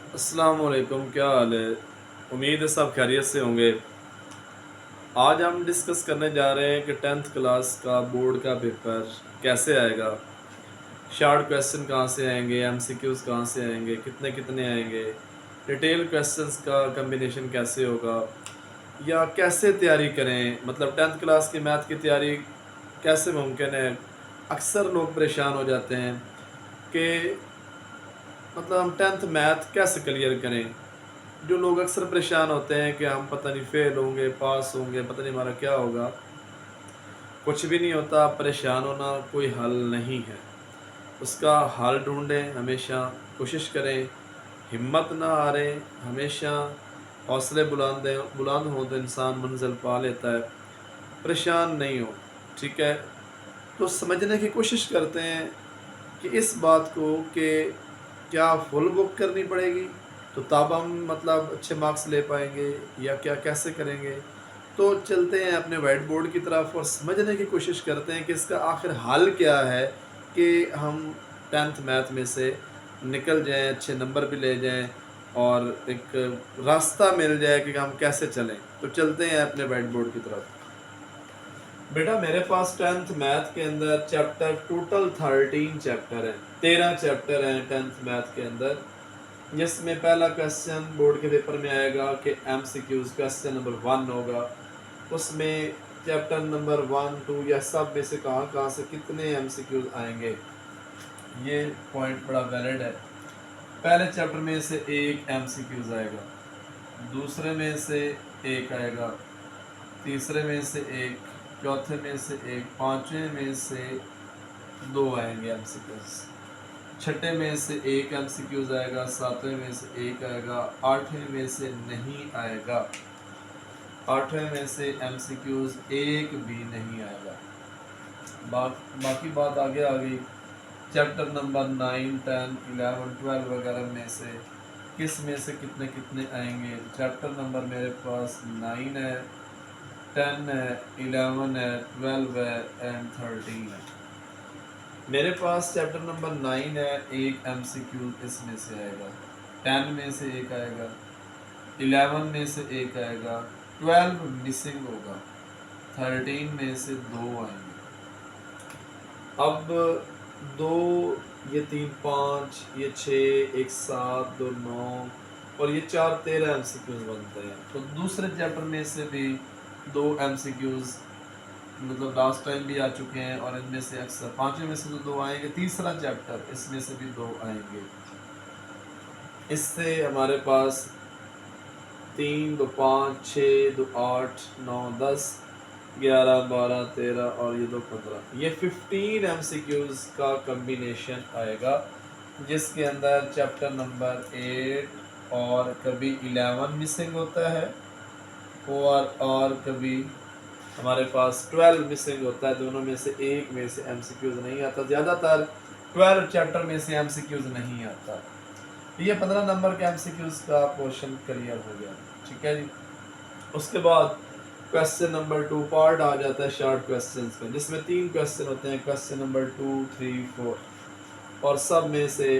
अस्सलाम वालेकुम, क्या हाल है? उम्मीद है सब खैरियत से होंगे। आज हम डिस्कस करने जा रहे हैं कि 10th क्लास का बोर्ड का पेपर कैसे आएगा। शॉर्ट क्वेश्चन कहाँ से आएंगे, एमसीक्यूज़ कहाँ से आएंगे, कितने कितने आएंगे, डिटेल क्वेश्चंस का कम्बिनेशन कैसे होगा या कैसे तैयारी करें। मतलब 10th क्लास की मैथ की तैयारी कैसे मुमकिन है। अक्सर लोग परेशान हो जाते हैं कि मतलब हम 10th मैथ कैसे क्लियर करें। जो लोग अक्सर परेशान होते हैं कि हम पता नहीं फेल होंगे, पास होंगे, पता नहीं हमारा क्या होगा। कुछ भी नहीं होता, परेशान होना कोई हल नहीं है। उसका हल ढूँढें, हमेशा कोशिश करें, हिम्मत ना हारें, हमेशा हौसले बुलंद हों तो इंसान मंज़िल पा लेता है। परेशान नहीं हो, ठीक है? तो समझने की कोशिश करते हैं कि इस बात को कि क्या फुल बुक करनी पड़ेगी, तो तब हम मतलब अच्छे मार्क्स ले पाएँगे या क्या कैसे करेंगे? तो चलते हैं अपने व्हाइट बोर्ड की तरफ और समझने की कोशिश करते हैं कि इसका आखिर हल क्या है कि हम 10th मैथ में से निकल जाएँ, अच्छे नंबर भी ले जाएँ और एक रास्ता मिल जाए कि हम कैसे चलें। तो चलते हैं अपने व्हाइट बोर्ड की तरफ। बेटा मेरे पास 10th मैथ के अंदर चैप्टर टोटल 13 चैप्टर हैं, 13 चैप्टर हैं 10th मैथ के अंदर। जिसमें पहला क्वेश्चन बोर्ड के पेपर में आएगा कि एमसीक्यूज क्वेश्चन नंबर 1 होगा। उसमें चैप्टर नंबर 1, 2 या सब में से कहाँ से कितने एमसीक्यूज आएंगे, ये पॉइंट बड़ा वैलिड है। पहले चैप्टर में से एक एमसीक्यूज आएगा, दूसरे में से एक आएगा, तीसरे में से एक, चौथे में से एक, पांचवें में से दो आएंगे एमसीक्यूज, छठे में से एक एमसीक्यूज आएगा, सातवें में से एक आएगा, आठवें में से नहीं आएगा, आठवें में से एमसीक्यूज एक भी नहीं आएगा। बाकी बात आगे आ गई। चैप्टर नंबर 9, 10, 11, 12 वगैरह में से किस में से कितने कितने आएंगे। चैप्टर नंबर मेरे पास 9 है, 10 है, 11 है, 12 है एंड 13 है। मेरे पास चैप्टर नंबर 9 है, एक एमसीक्यू इसमें से आएगा, 10 में से एक आएगा, 11 में से एक आएगा, 12 मिसिंग होगा, 13 में से दो आएंगे। अब दो, ये 3 5, ये 6, एक 7, 2 9 और ये 4 13 एमसीक्यूज बनते हैं। तो दूसरे चैप्टर में से भी दो एमसीक्यूज मतलब लास्ट टाइम भी आ चुके हैं और इनमें से अक्सर पांचवें में से तो दो आएंगे। तीसरा चैप्टर इसमें से भी दो आएंगे। इससे हमारे पास 3, 2, 5, 6, 2, 8, 9, 10, 11, 12, 13 और ये 2, 15, ये 15 एमसीक्यूज का कम्बिनेशन आएगा, जिसके अंदर चैप्टर नंबर 8 और कभी 11 मिसिंग होता है और कभी हमारे पास 12 मिसिंग होता है। दोनों में से एक में से एमसीक्यूज नहीं आता। ज़्यादातर 12 चैप्टर में से एमसीक्यूज नहीं आता। ये 15 नंबर के एमसीक्यूज का पोर्शन क्लियर हो गया, ठीक है जी। उसके बाद क्वेश्चन नंबर 2 पार्ट आ जाता है शॉर्ट क्वेश्चंस का, जिसमें 3 क्वेश्चन होते हैं, क्वेश्चन नंबर 2, 3, 4 और सब में से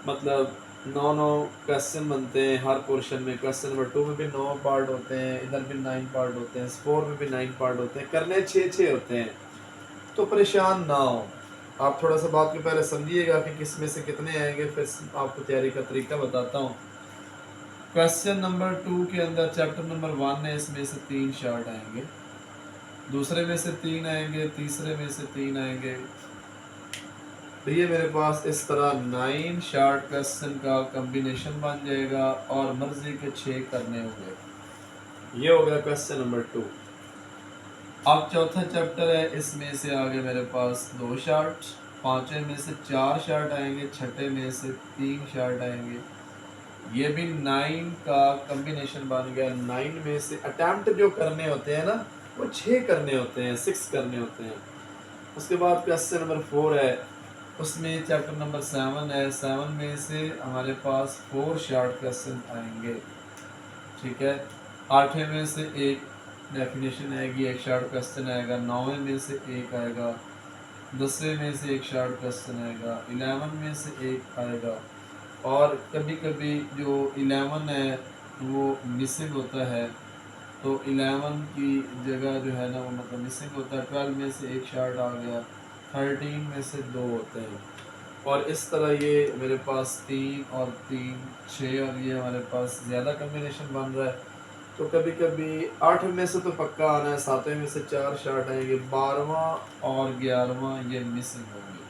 मतलब 9 क्वेश्चन बनते हैं हर पोर्शन में। क्वेश्चन नंबर 2 में भी 9 पार्ट होते हैं, इधर भी 9 पार्ट होते हैं, 4 में भी 9 पार्ट होते हैं, करने 6 होते हैं। तो परेशान ना हो आप, थोड़ा सा बात को पहले समझिएगा कि किस में से कितने आएंगे, फिर आपको तैयारी का तरीका बताता हूँ। क्वेश्चन नंबर 2 के अंदर चैप्टर नंबर 1 है, इसमें से 3 शॉर्ट आएंगे, दूसरे में से 3 आएंगे, तीसरे में से 3 आएंगे। तो ये मेरे पास इस तरह 9 शॉर्ट क्वेश्चन का कम्बिनेशन बन जाएगा और मर्जी के 6 करने होंगे। ये हो गया क्वेश्चन नंबर 2। अब चौथा चैप्टर है, इसमें से आगे मेरे पास 2 शॉर्ट, पांचवें में से 4 शॉर्ट आएंगे, छठे में से 3 शॉर्ट आएंगे। ये भी 9 का कम्बिनेशन बन गया। 9 में से अटैम्प्ट जो करने होते हैं ना, वो 6 करने होते हैं, 6 करने होते हैं। उसके बाद क्वेश्चन नंबर 4 है, उसमें चैप्टर नंबर 7 है, 7 में से हमारे पास 4 शॉर्ट क्वेश्चन आएंगे, ठीक है। 8वें में से एक डेफिनेशन आएगी, एक शॉर्ट क्वेश्चन आएगा, 9वें में से एक आएगा, 10वें में से एक शॉर्ट क्वेश्चन आएगा, 11 में से एक आएगा, اور کبھی کبھی جو 11 ہے وہ مسنگ ہوتا ہے، تو 11 کی جگہ جو ہے نا وہ مطلب مسنگ ہوتا ہے، 12 میں سے ایک شارٹ آ گیا، 13 میں سے 2 ہوتے ہیں، اور اس طرح یہ میرے پاس 3 اور 3 6 اور یہ ہمارے پاس زیادہ کمبینیشن بن رہا ہے۔ تو کبھی کبھی 8 میں سے تو پکا آنا ہے، 7 میں سے 4 شارٹ آئیں گے، 12واں اور 11واں یہ مسنگ ہوں گے،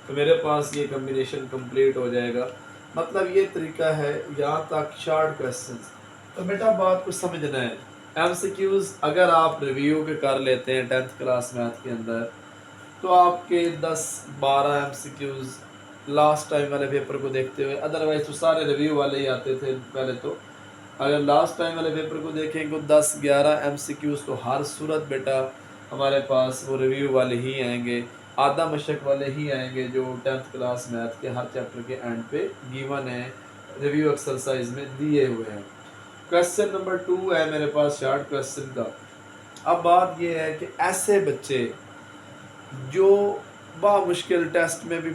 تو میرے پاس یہ کمبینیشن کمپلیٹ ہو جائے گا۔ مطلب یہ طریقہ ہے یہاں تک شارٹ کویسچنز۔ تو بیٹا بات کو سمجھنا ہے، ایم سی کیوز اگر آپ ریویو کے کر لیتے ہیں 10th کلاس میتھ کے اندر، تو آپ کے 10-12 M C Qs last time والے پیپر کو دیکھتے ہوئے، ادروائز تو سارے ریویو والے ہی آتے تھے پہلے، تو اگر لاسٹ ٹائم والے پیپر کو دیکھیں گے 10-11 ایم سی کیوز تو ہر صورت بیٹا ہمارے پاس وہ ریویو والے ہی آئیں گے، آدھا مشق والے ہی آئیں گے، جو 10th کلاس میتھ کے ہر چیپٹر کے اینڈ پہ گیون ہے، ریویو ایکسرسائز میں دیے ہوئے ہیں۔ کویسچن نمبر 2 ہے میرے پاس شارٹ کویسچن کا۔ اب بات یہ ہے کہ ایسے بچے جو مشکل ٹیسٹ میں بھی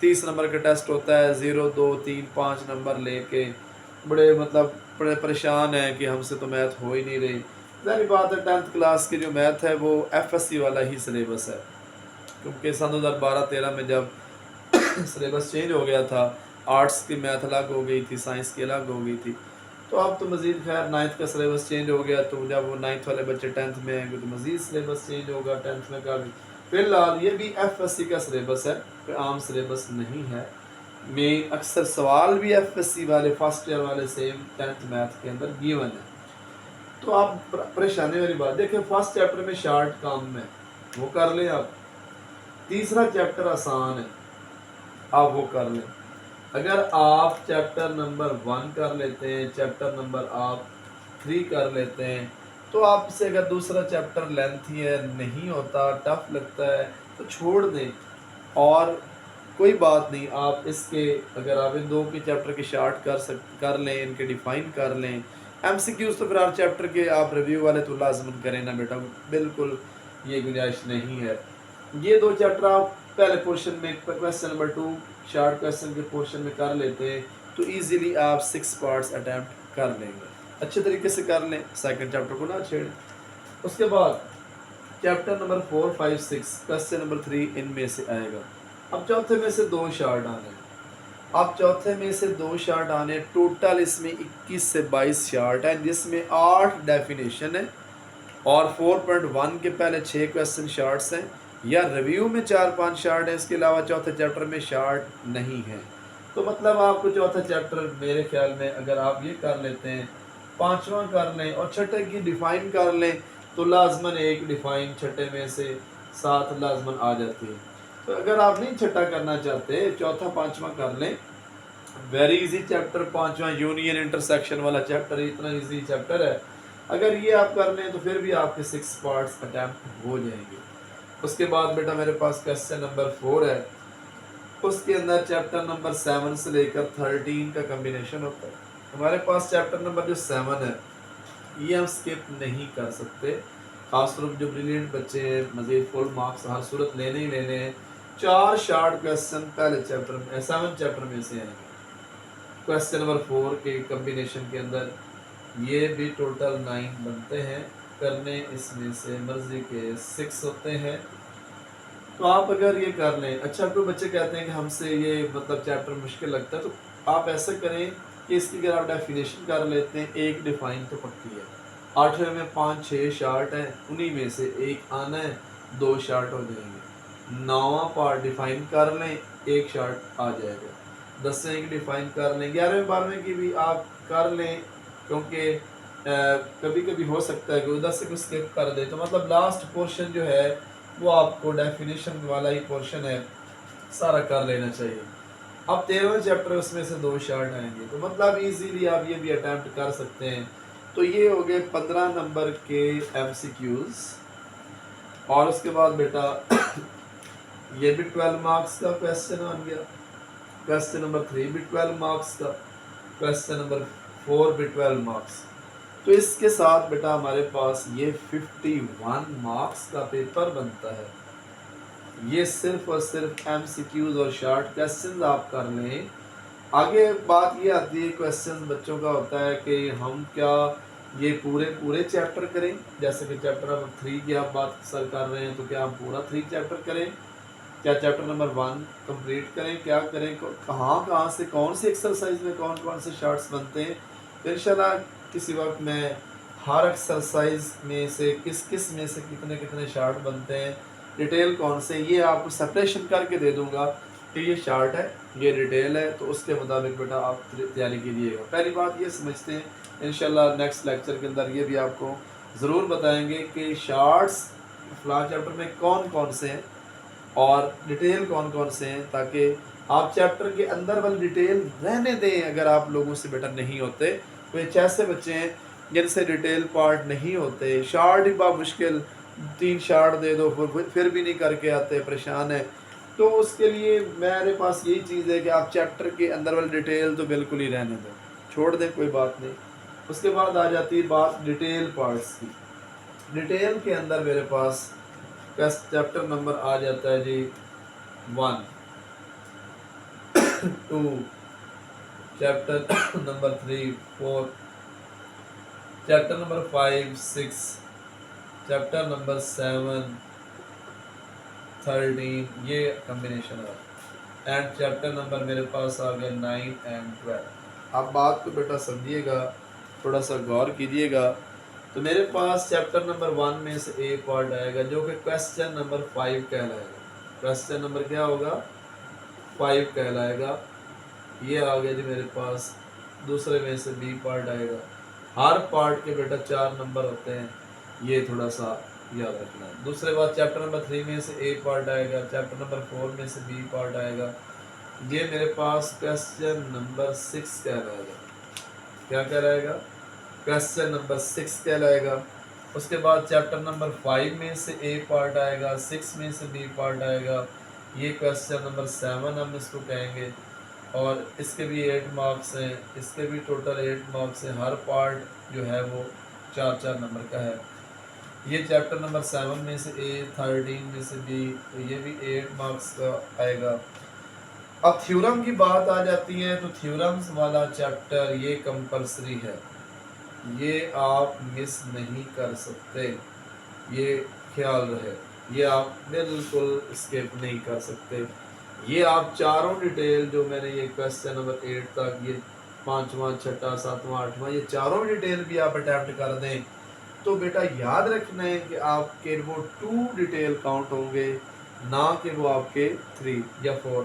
30 نمبر کا ٹیسٹ ہوتا ہے، 0 2 3 5 نمبر لے کے بڑے پریشان ہیں کہ ہم سے تو میتھ ہو ہی نہیں رہی، ظاہر بات ہے 10th کلاس کی جو میتھ ہے وہ ایف ایس سی والا ہی سلیبس ہے، کیونکہ سن 2012-13 میں جب سلیبس چینج ہو گیا تھا، آرٹس کی میتھ الگ ہو گئی تھی، سائنس کی الگ ہو گئی تھی، تو اب تو مزید خیر 9th کا سلیبس چینج ہو گیا، تو جب وہ 9th والے بچے 10th میں آئیں گے تو مزید سلیبس چینج ہوگا 10th میں کا بھی۔ فی الحال یہ بھی ایف ایس سی کا سلیبس ہے، کوئی عام سلیبس نہیں ہے، میں اکثر سوال بھی ایف ایس سی والے فرسٹ ایئر والے سیم 10th میتھ کے اندر گیون ہے۔ تو آپ پریشانی والی بات دیکھیں، فرسٹ چیپٹر میں شارٹ کام میں وہ کر لیں آپ، تیسرا چیپٹر آسان ہے آپ وہ کر لیں۔ اگر آپ چیپٹر نمبر 1 کر لیتے ہیں، چیپٹر نمبر آپ 3 کر لیتے ہیں، تو آپ سے اگر دوسرا چیپٹر لینتھی ہے، نہیں ہوتا، ٹف لگتا ہے تو چھوڑ دیں، اور کوئی بات نہیں، آپ اس کے اگر آپ ان 2 کے چیپٹر کے شارٹ کر لیں، ان کے ڈیفائن کر لیں، ایم سی کیوز تو پھر ہر چیپٹر کے آپ ریویو والے تو لازمن کریں نا بیٹا، بالکل یہ گنجائش نہیں ہے۔ یہ 2 چیپٹر آپ پہلے پورشن میں کویسچن نمبر 2 شارٹ کویسچن کے پورشن میں کر لیتے ہیں تو ایزیلی آپ 6 پارٹس اٹیمپٹ کر لیں گے، اچھے طریقے سے کر لیں، سیکنڈ چیپٹر کو نہ چھیڑیں۔ اس کے بعد چیپٹر نمبر 4 5 6 کویسچن نمبر 3 ان میں سے آئے گا۔ اب چوتھے میں سے 2 شارٹ آنے ہیں، اب چوتھے میں سے 2 شارٹ آنے، ٹوٹل اس میں 21 سے 22 شارٹ ہیں، جس میں 8 ڈیفینیشن ہیں، اور 4.1 کے پہلے 6 کویسچن شارٹس ہیں، یا ریویو میں 4-5 شارٹ ہیں، اس کے علاوہ چوتھے چیپٹر میں شارٹ نہیں ہے۔ تو مطلب آپ کو چوتھا چیپٹر میرے خیال میں اگر آپ یہ کر لیتے ہیں، 5واں کر لیں اور چھٹے کی ڈیفائن کر لیں، تو لازماً ایک ڈیفائن چھٹے میں سے 7 لازماً آ جاتی ہے۔ تو اگر آپ نہیں چھٹا کرنا چاہتے، چوتھا 5واں کر لیں، ویری ایزی چیپٹر 5واں یونین انٹرسیکشن والا چیپٹر، اتنا ایزی چیپٹر ہے، اگر یہ آپ کر لیں تو پھر بھی آپ کے 6 پارٹس اٹیمپٹ ہو جائیں گے۔ اس کے بعد بیٹا میرے پاس کویسچن نمبر 4 ہے، اس کے اندر چیپٹر نمبر 7 سے لے کر 13 کا کمبینیشن ہوتا ہے۔ ہمارے پاس چیپٹر نمبر جو 7 ہے یہ ہم سکپ نہیں کر سکتے، خاص طور پر جو بریلینٹ بچے ہیں، مزید فل مارکس ہر صورت لینے ہی لینے ہیں۔ 4 شارٹ کویسچن پہلے چیپٹر میں 7 چیپٹر میں سے آئیں گے، کویسچن نمبر 4 کے کمبینیشن کے اندر یہ بھی ٹوٹل 9 بنتے ہیں، کرنے اس میں سے مرضی کے 6 ہوتے ہیں، تو آپ اگر یہ کر لیں۔ اچھا کوئی بچے کہتے ہیں کہ ہم سے یہ مطلب چیپٹر مشکل لگتا ہے، تو آپ ایسا کریں کہ اس کی اگر آپ ڈیفینیشن کر لیتے ہیں، ایک ڈیفائن تو پکی ہے، 8ویں میں 5-6 شارٹ ہیں، انہی میں سے ایک آنا ہے، 2 شارٹ ہو جائیں گے، 9واں پارٹ ڈیفائن کر لیں، ایک شارٹ آ جائے گا، 10ویں کی ڈیفائن کر لیں، 11ویں 12ویں کی بھی آپ کر لیں، کیونکہ کبھی کبھی ہو سکتا ہے کہ ادھر سے کوئی اسکپ کر دے، تو مطلب لاسٹ پورشن جو ہے وہ آپ کو ڈیفینیشن والا ہی پورشن ہے، سارا کر لینا چاہیے۔ اب 13واں چیپٹر اس میں سے 2 شارٹ آئیں گے، تو مطلب ایزیلی آپ یہ بھی اٹیمپٹ کر سکتے ہیں۔ تو یہ ہو گئے 15 نمبر کے ایم سی کیوز، اور اس کے بعد بیٹا یہ بھی 12 مارکس کا کویسچن آ گیا، کویسچن نمبر 3 بھی 12 مارکس کا، کویسچن نمبر 4 بھی 12 مارکس، تو اس کے ساتھ بیٹا ہمارے پاس یہ 51 مارکس کا پیپر بنتا ہے۔ یہ صرف اور صرف ایم سی کیوز اور شارٹ کویسچنز آپ کر لیں आगे बात ये आती है, क्वेश्चन बच्चों का होता है कि हम क्या ये पूरे चैप्टर करें, जैसे कि चैप्टर नंबर 3 की आप बात सर कर रहे हैं, तो क्या हम पूरा 3 चैप्टर करें, क्या चैप्टर नंबर 1 कंप्लीट करें, क्या करें, कहाँ से कौन सी एक्सरसाइज में कौन कौन से शार्ट्स बनते हैं। तो इंशाल्लाह किसी वक्त मैं हर एक्सरसाइज में से किस में से कितने कितने शार्ट बनते हैं, डिटेल कौन से, ये आपको सेपरेशन करके दे दूंगा कि ये शार्ट है, ये डिटेल है, तो उसके मुताबिक बेटा आप तैयारी कीजिएगा। पहली बात ये समझते हैं, इंशाल्लाह नेक्स्ट लेक्चर के अंदर ये भी आपको ज़रूर बताएंगे कि शार्ट्स फलां चैप्टर में कौन कौन से हैं और डिटेल कौन कौन से हैं, ताकि आप चैप्टर के अंदर वाली डिटेल रहने दें। अगर आप लोगों से बेटर नहीं होते, तो ये ऐसे बच्चे हैं जिनसे डिटेल पार्ट नहीं होते, शार्ट ही बहुत मुश्किल 3 शार्ट दे दो फिर भी नहीं करके आते, परेशान है। तो उसके लिए मेरे पास यही चीज़ है कि आप चैप्टर के अंदर वाली डिटेल तो बिल्कुल ही रहने दें, छोड़ दें, कोई बात नहीं। उसके बाद आ जाती है बात डिटेल पार्ट्स की। डिटेल के अंदर मेरे पास चैप्टर नंबर आ जाता है जी 1, 2, chapter number 3, 4, chapter number 5, 6, chapter number 7, 13, ये कम्बिनेशन है, एंड चैप्टर नंबर मेरे पास आ गया 9 एंड 12। आप बात को बेटा समझिएगा, थोड़ा सा गौर कीजिएगा। तो मेरे पास चैप्टर नंबर 1 में से ए पार्ट आएगा जो कि क्वेश्चन नंबर 5 कहलाएगा। क्वेश्चन नंबर क्या होगा? 5 कहलाएगा। ये आ गया जी मेरे पास। दूसरे में से बी पार्ट आएगा। हर पार्ट के बेटा 4 नंबर होते हैं, ये थोड़ा सा याद रखना है। दूसरे बाद चैप्टर नंबर 3 में से ए पार्ट आएगा, चैप्टर नंबर 4 में से बी पार्ट आएगा। ये मेरे पास क्वेश्चन नंबर 6 कहलाएगा। क्या कहलाएगा? क्वेश्चन नंबर 6 कहलाएगा। उसके बाद चैप्टर नंबर 5 में से ए पार्ट आएगा, 6 में से बी पार्ट आएगा। ये क्वेश्चन नंबर 7 हम इसको कहेंगे, और इसके भी 8 मार्क्स हैं, इसके भी टोटल 8 मार्क्स हैं। हर पार्ट जो है वो 4-4 नंबर का है। ये चैप्टर नंबर 7 में से ए, 13 में से बी, तो ये भी 8 मार्क्स का आएगा। अब थ्योरम की बात आ जाती है, तो थ्योरम्स वाला चैप्टर ये कंपलसरी है, ये आप मिस नहीं कर सकते, ये ख्याल रहे, ये आप बिल्कुल स्किप नहीं कर सकते। ये आप चारों डिटेल जो मैंने ये क्वेश्चन नंबर 8 तक, ये 5वां, 6वां, 7वां, 8वां, ये चारों डिटेल भी आप अटैम्प्ट कर दें, तो बेटा याद रखना है कि आपके वो 2 डिटेल काउंट होंगे, ना कि वो आपके 3 या 4।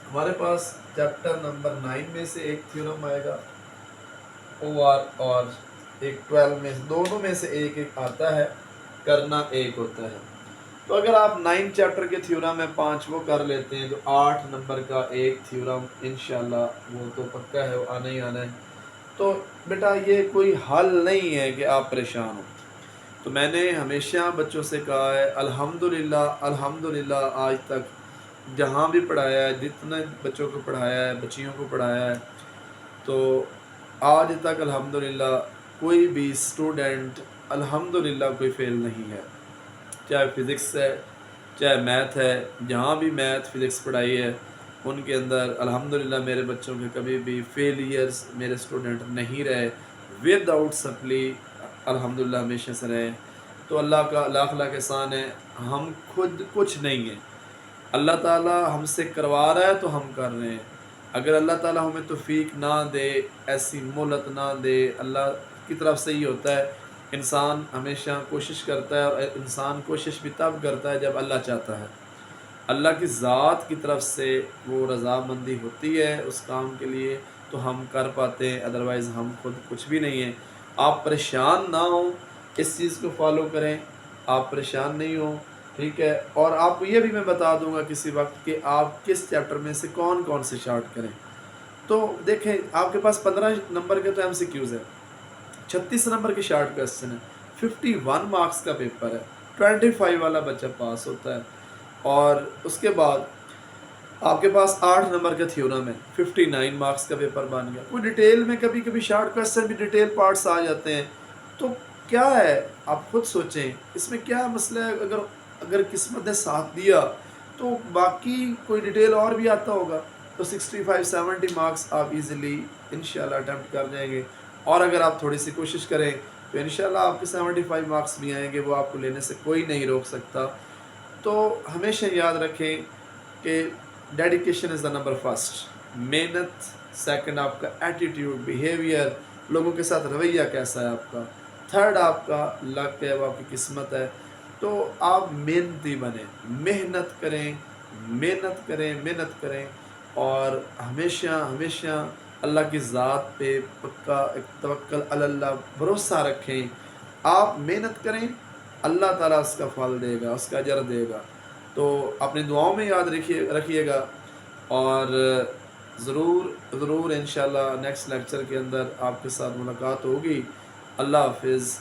हमारे पास चैप्टर नंबर 9 में से एक थ्योरम आएगा और एक 12 में, दोनों में से एक एक आता है, करना एक होता है। तो अगर आप 9 चैप्टर के थ्योरम में 5 वो कर लेते हैं, तो 8 नंबर का एक थ्योरम इंशाल्लाह वो तो पक्का है, वो आना ही आना है। तो बेटा ये कोई हल नहीं है कि आप परेशान हो। तो मैंने हमेशा बच्चों से कहा है, अल्हम्दुलिल्लाह अल्हम्दुलिल्लाह, आज तक जहाँ भी पढ़ाया है, जितने बच्चों को पढ़ाया है, बच्चियों को पढ़ाया है, तो आज तक अल्हम्दुलिल्लाह कोई भी स्टूडेंट अल्हम्दुलिल्लाह कोई फेल नहीं है। चाहे फिज़िक्स है, चाहे मैथ है, जहाँ भी मैथ फिज़िक्स पढ़ाई है उनके अंदर अल्हम्दुलिल्लाह मेरे बच्चों के कभी भी फेलियर्स मेरे स्टूडेंट नहीं रहे, विदाउट सप्ली अल्हम्दुलिल्लाह हमेशा से रहे। तो अल्लाह का लाख लाख एहसान है, हम खुद कुछ नहीं है, अल्लाह ताला हमसे करवा रहा है तो हम कर रहे हैं। अगर अल्लाह ताला हमें तौफीक ना दे, ऐसी मोहलत ना दे, अल्लाह की तरफ से ही होता है। इंसान हमेशा कोशिश करता है, और इंसान कोशिश भी तब करता है जब अल्लाह चाहता है। अल्लाह की ज़ात की तरफ से वो रज़ामंदी होती है उस काम के लिए, तो हम कर पाते हैं, अदरवाइज़ हम खुद कुछ भी नहीं हैं। आप परेशान ना हो, इस चीज़ को फॉलो करें, आप परेशान नहीं हो, ठीक है। और आपको ये भी मैं बता दूंगा किसी वक्त कि आप किस चैप्टर में से कौन कौन से शार्ट करें। तो देखें, आपके पास 15 नंबर के तो MCQs है, 36 नंबर के शार्ट क्वेश्चन है, 51 मार्क्स का पेपर है, 25 वाला बच्चा पास होता है। और उसके बाद आपके पास 8 नंबर का थ्योरम है, 59 मार्क्स का पेपर बन गया। कोई डिटेल में कभी कभी शार्ट क्वेश्चन भी डिटेल पार्ट्स आ जाते हैं, तो क्या है आप खुद सोचें, इसमें क्या मसला है। अगर किस्मत ने साथ दिया तो बाकी कोई डिटेल और भी आता होगा, تو 65-70 مارکس آپ ایزیلی انشاءاللہ اٹیمپٹ کر جائیں گے، اور اگر آپ تھوڑی سی کوشش کریں تو انشاءاللہ آپ کے 75 مارکس بھی آئیں گے، وہ آپ کو لینے سے کوئی نہیں روک سکتا۔ تو ہمیشہ یاد رکھیں کہ dedication is the number first, محنت سیکنڈ، آپ کا ایٹیٹیوڈ، بیہیویئر، لوگوں کے ساتھ رویہ کیسا ہے آپ کا، تھرڈ آپ کا لک ہے، وہ آپ کی قسمت ہے۔ تو آپ محنتی بنیں، محنت کریں، محنت کریں، محنت کریں، اور ہمیشہ ہمیشہ اللہ کی ذات پہ پکا توکل علی اللہ بھروسہ رکھیں۔ آپ محنت کریں، اللہ تعالیٰ اس کا پھل دے گا، اس کا اجر دے گا۔ تو اپنی دعاؤں میں یاد رکھیے گا، اور ضرور ضرور انشاءاللہ نیکسٹ لیکچر کے اندر آپ کے ساتھ ملاقات ہوگی۔ اللہ حافظ۔